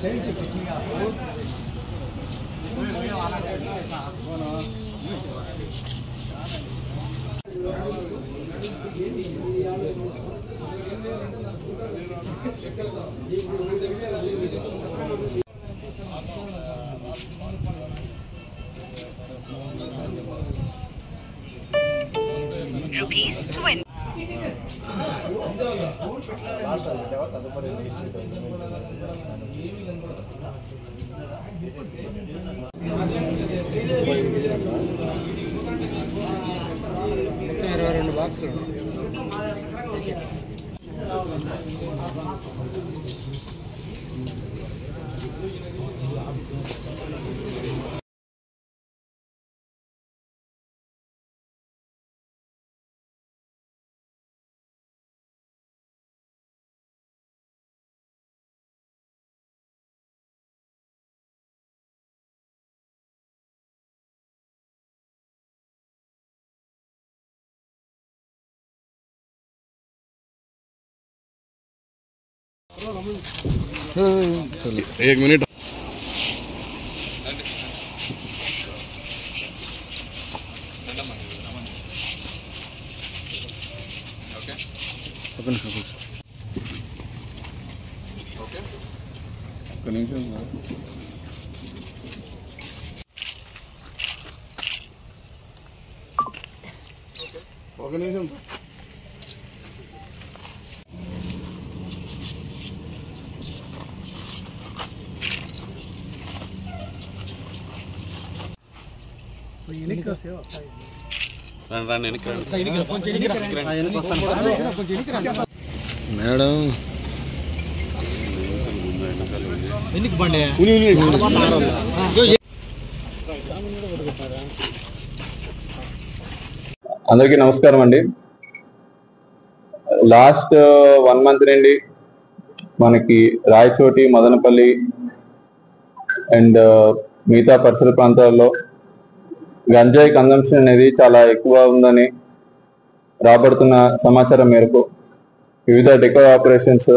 ₹20. एक minute madam అందరికీ నమస్కారం అండి. లాస్ట్ 1 మంత్ నుండి మనకి రాయచోటి, మదనపల్లి అండ్ మిగతా పరిసర ప్రాంతాల్లో గంజాయి కన్జంప్షన్ అనేది చాలా ఎక్కువ ఉందని రాబడుతున్న సమాచారం మేరకు వివిధ డెకో ఆపరేషన్స్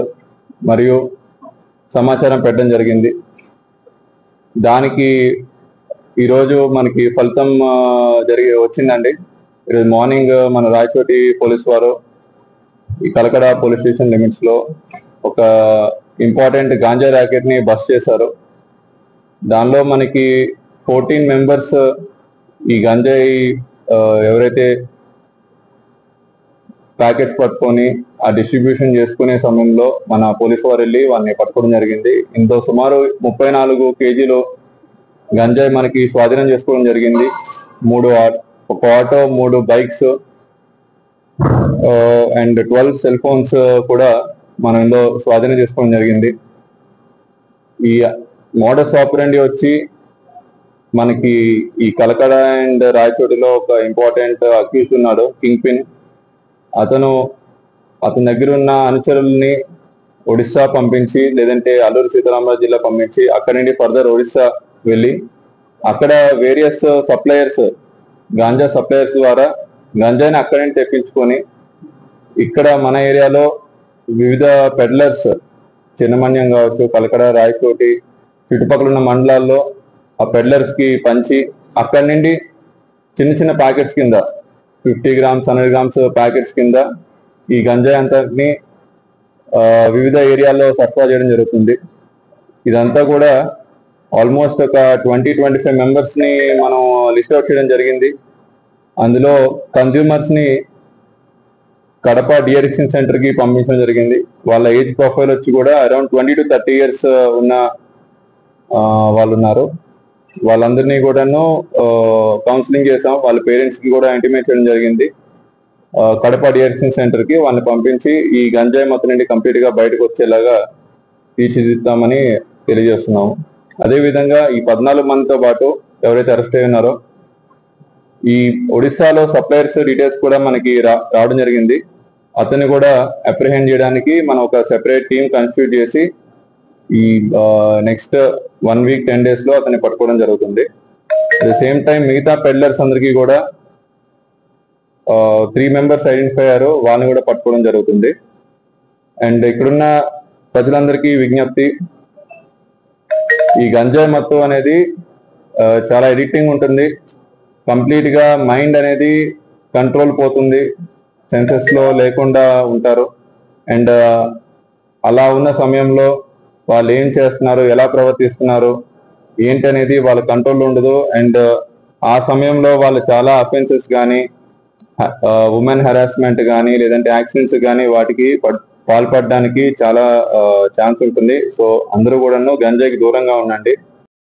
మరియు సమాచారం పెట్టడం జరిగింది. దానికి ఈరోజు మనకి ఫలితం వచ్చిందండి. ఈరోజు మార్నింగ్ మన రాయచోటి పోలీస్ వారు ఈ కలకడ పోలీస్ స్టేషన్ లిమిట్స్ లో ఒక ఇంపార్టెంట్ గాంజా ర్యాకెట్ ని బస్ట్ చేశారు. దానిలో మనకి 14 మెంబర్స్ ఈ గంజాయి ఎవరైతే ప్యాకెట్స్ పట్టుకొని ఆ డిస్ట్రిబ్యూషన్ చేసుకునే సమయంలో మన పోలీసు వారు వెళ్ళి వాళ్ళని పట్టుకోవడం జరిగింది. ఇందులో సుమారు 34 కేజీలు గంజాయి మనకి స్వాధీనం చేసుకోవడం జరిగింది. ఒక auto, 3 bikes and 12 cell phones కూడా మనం ఇందులో స్వాధీనం చేసుకోవడం జరిగింది. ఈ మోడస్ ఆపరెండి వచ్చి మనకి ఈ కలకడ అండ్ రాయచోటిలో ఒక ఇంపార్టెంట్ అక్యూజ్ ఉన్నాడు, కింగ్ పిన్. అతని దగ్గర ఉన్న అనుచరుల్ని ఒడిస్సా పంపించి, లేదంటే అల్లూరు సీతారామరాజు జిల్లా పంపించి, అక్కడి నుండి ఫర్దర్ ఒడిస్సా వెళ్ళి అక్కడ వేరియస్ సప్లయర్స్, గాంజా సప్లయర్స్ ద్వారా గంజాయిని అక్కడి నుండి తెప్పించుకొని ఇక్కడ మన ఏరియాలో వివిధ పెడ్లర్స్, చిన్నమన్యం కావచ్చు, కలకడ, రాయచోటి చుట్టుపక్కల ఉన్న మండలాల్లో ఆ పెడ్లర్స్ కి పంచి అక్కడి నుండి చిన్న చిన్న ప్యాకెట్స్ కింద 50 గ్రామ్స్ 100 గ్రామ్స్ ప్యాకెట్స్ కింద ఈ గంజాయి అంతటిని వివిధ ఏరియాల్లో సరఫరా చేయడం జరుగుతుంది. ఇదంతా కూడా ఆల్మోస్ట్ ఒక 20-25 మెంబర్స్ ని మనం లిస్ట్ అవుట్ చేయడం జరిగింది. అందులో కన్జ్యూమర్స్ ని కడప డిఅడిక్షన్ సెంటర్ కి పంపించడం జరిగింది. వాళ్ళ ఏజ్ ప్రొఫైల్ వచ్చి కూడా అరౌండ్ 20 to 30 years ఉన్న వాళ్ళు ఉన్నారు. వాళ్ళందరినీ కూడాను కౌన్సిలింగ్ చేసాం. వాళ్ళ పేరెంట్స్ కి కూడా ఇంటిమేట్ చేయడం జరిగింది. కడప డిఅడిక్షన్ సెంటర్ కి వాళ్ళని పంపించి ఈ గంజాయి మొత్తం నుండి కంప్లీట్ గా బయటకు వచ్చేలాగా తీర్చిదిద్దామని తెలియజేస్తున్నాము. అదేవిధంగా ఈ 14 మందితో పాటు ఎవరైతే అరెస్ట్ అయి ఉన్నారో ఈ ఒడిస్సాలో సప్లయర్స్ డీటెయిల్స్ కూడా మనకి రావడం జరిగింది. అతన్ని కూడా అప్రిహెండ్ చేయడానికి మనం ఒక సెపరేట్ టీం కాన్స్టిట్యూట్ చేసి ఈ నెక్స్ట్ 1 week 10 days లో అతన్ని పట్టుకోవడం జరుగుతుంది. అట్ ద సేమ్ టైం మిగతా పెడ్లర్స్ అందరికీ కూడా 3 మెంబర్స్ ఐడెంటిఫై అయ్యారు, వాళ్ళని కూడా పట్టుకోవడం జరుగుతుంది. అండ్ ఇక్కడున్న ప్రజలందరికీ విజ్ఞప్తి, ఈ గంజాయి మత్తు అనేది చాలా ఎడిక్టింగ్ ఉంటుంది. కంప్లీట్ గా మైండ్ అనేది కంట్రోల్ పోతుంది, సెన్సెస్ లో లేకుండా ఉంటారు. అండ్ అలా ఉన్న సమయంలో వాళ్ళు ఏం చేస్తున్నారు, ఎలా ప్రవర్తిస్తున్నారు ఏంటనేది వాళ్ళ కంట్రోల్లో ఉండదు. అండ్ ఆ సమయంలో వాళ్ళు చాలా అఫెన్సెస్ కానీ, ఉమెన్ హెరాస్మెంట్ కానీ, లేదంటే యాక్సిడెంట్స్ కానీ వాటికి పాల్పడడానికి చాలా ఛాన్స్ ఉంటుంది. సో అందరూ కూడాను గంజాయికి దూరంగా ఉండండి.